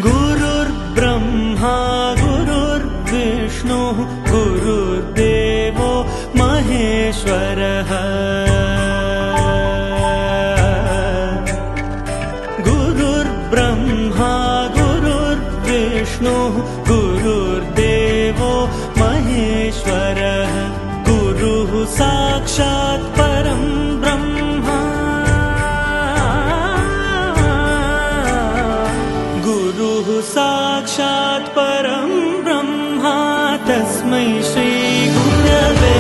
गुरुर्ब्रह्मा गुरुर्विष्णु गुरुर्देवो महेश्वरः गुरुर्ब्रह्मा गुरुर्विष्णु गुरुर्देवो महेश्वरः गुरुः साक्षात् परं ब्रह्म गुरुः साक्षात् परं ब्रह्म तस्मै श्री गुरवे